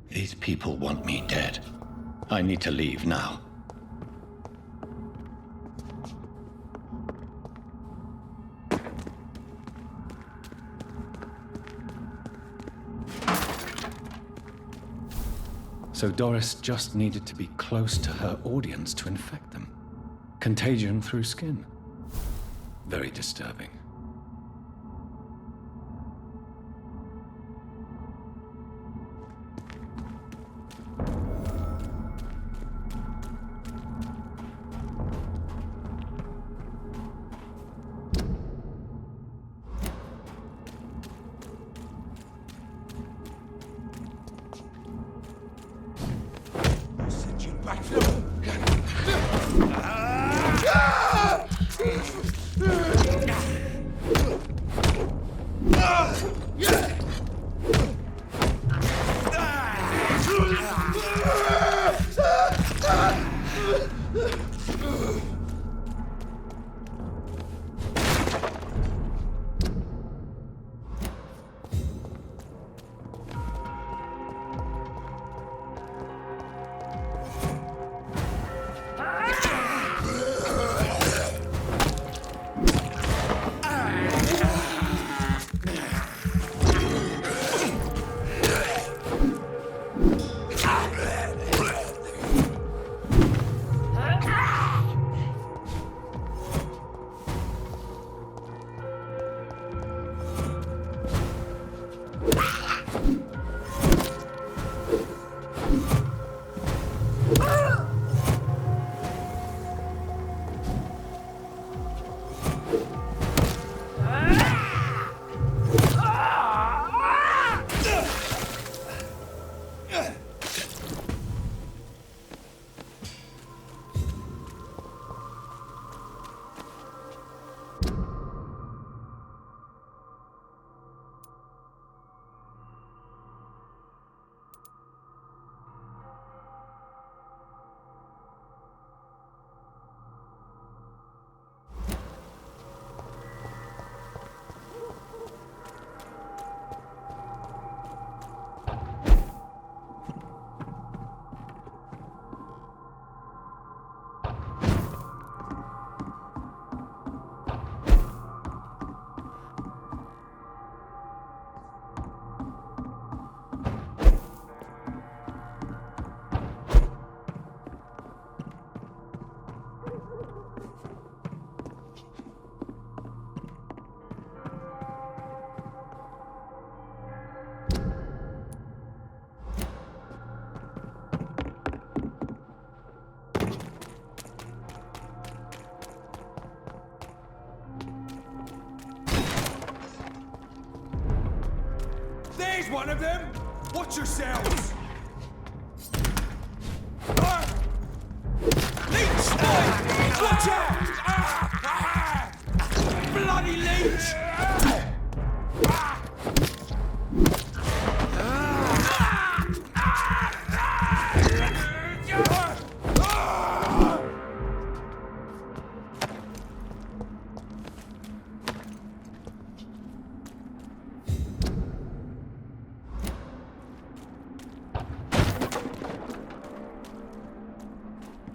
These people want me dead. I need to leave now. So Doris just needed to be close to her audience to infect them. Contagion through skin. Very disturbing. One of them? Watch yourselves! Leech! Watch out! Bloody leech!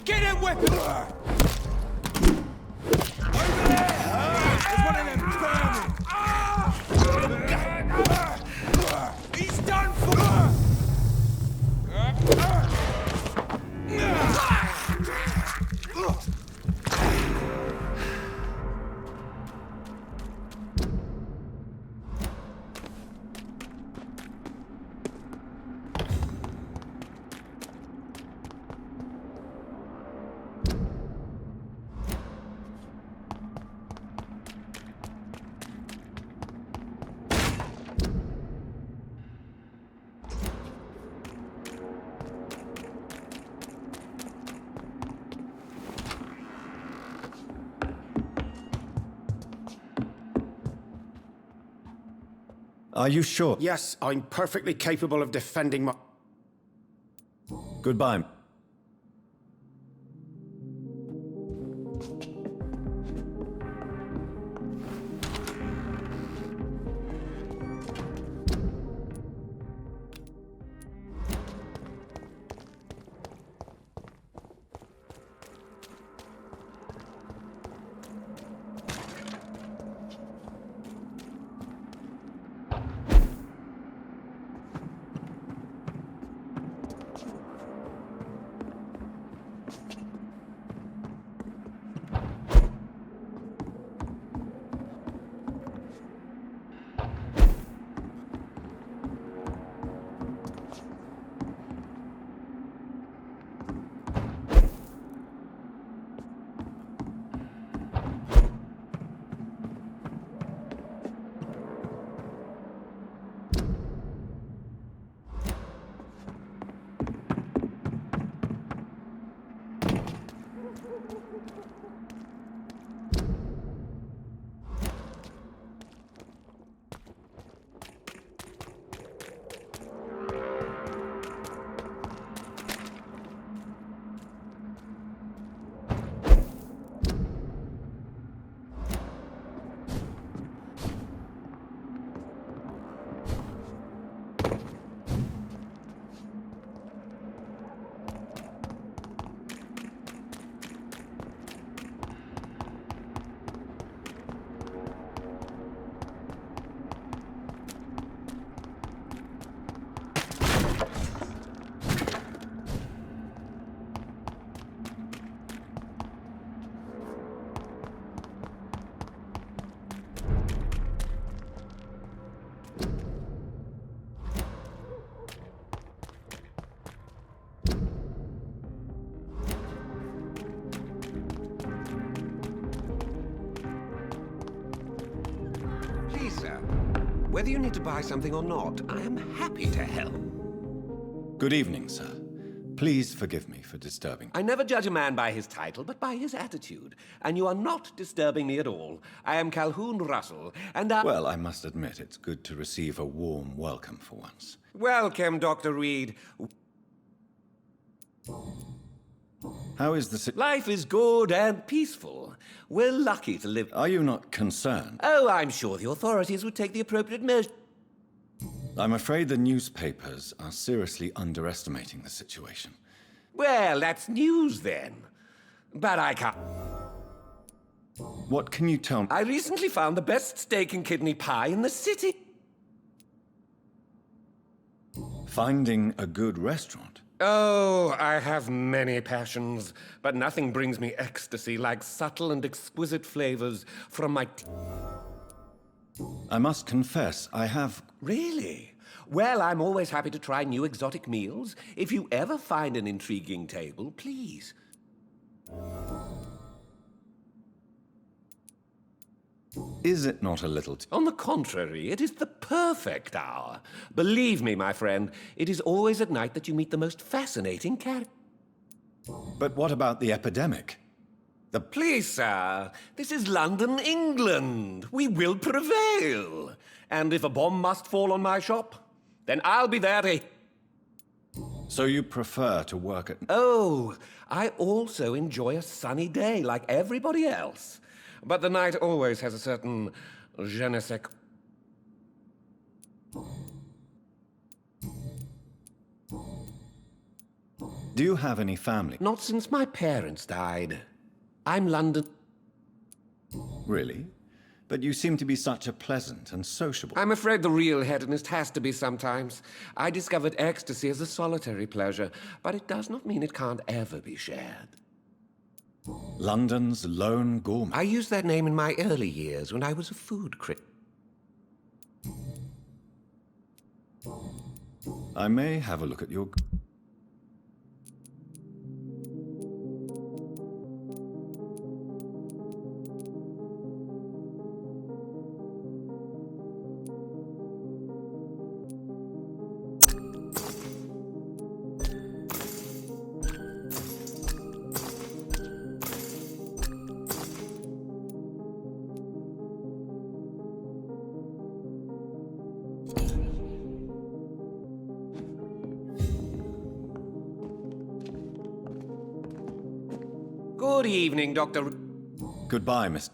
Get him, weapon! Over there! There's one of them burning! Are you sure? Yes, I'm perfectly capable of defending my... Goodbye. Whether you need to buy something or not, I am happy to help. Good evening, sir. Please forgive me for disturbing. I never judge a man by his title, but by his attitude. And you are not disturbing me at all. I am Calhoun Russell, and I... Well, I must admit, it's good to receive a warm welcome for once. Welcome, Dr. Reed. How is the Life is good and peaceful. We're lucky to live... Are you not concerned? Oh, I'm sure the authorities would take the appropriate measures. I'm afraid the newspapers are seriously underestimating the situation. Well, that's news then. But I can't... What can you tell me? I recently found the best steak and kidney pie in the city. Finding a good restaurant? Oh, I have many passions, but nothing brings me ecstasy like subtle and exquisite flavors from my... I must confess, I have... Really? Well, I'm always happy to try new exotic meals. If you ever find an intriguing table, please. Is it not a little... On the contrary, it is the perfect hour. Believe me, my friend, it is always at night that you meet the most fascinating characters. But what about the epidemic? Please, sir, this is London, England. We will prevail. And if a bomb must fall on my shop, then I'll be there to... So you prefer to work at... Oh, I also enjoy a sunny day like everybody else. But the night always has a certain je ne sais quoi. Do you have any family? Not since my parents died. I'm London. Really? But you seem to be such a pleasant and sociable... I'm afraid the real hedonist has to be sometimes. I discovered ecstasy as a solitary pleasure, but it does not mean it can't ever be shared. London's lone gourmet. I used that name in my early years when I was a food critic. I may have a look at your... Good evening, Dr. Goodbye, Mr.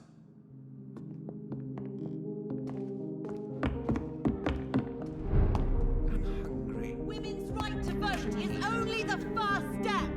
Women's right to vote is only the first step.